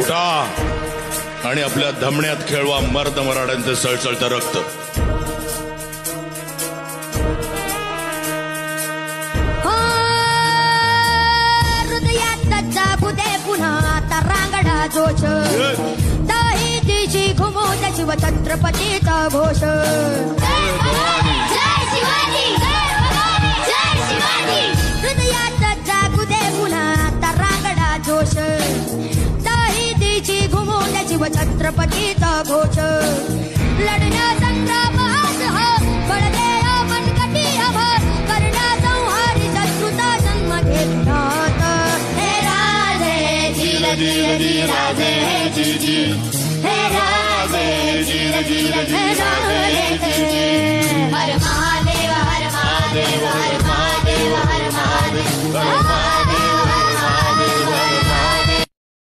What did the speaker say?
उठा आणि आपल्या धमण्यात खेळवा मर्द मराड्यांचे सळसळतं रक्त. हृदयात जागू दे पुन्हा आता रांगडा जोश. दही दिशी घुमू दे शिव छत्रपतीचा घोष. हृदयात जागू दे पुन्हा आता रांगडा जोश. दही दिशी घुमू दे शिव छत्रपतीचा घोष. लढण्या संग्राम हाच हा बळदे मनकटी अभर. करण्या संहारी शत्रुता जन्म घेतात. हे राजे जीर जीर जी राजे जी जी. हे राजे जीर जीर जी राजे जी. हर महादेव हर महादेव हर महादेव हर महादेव.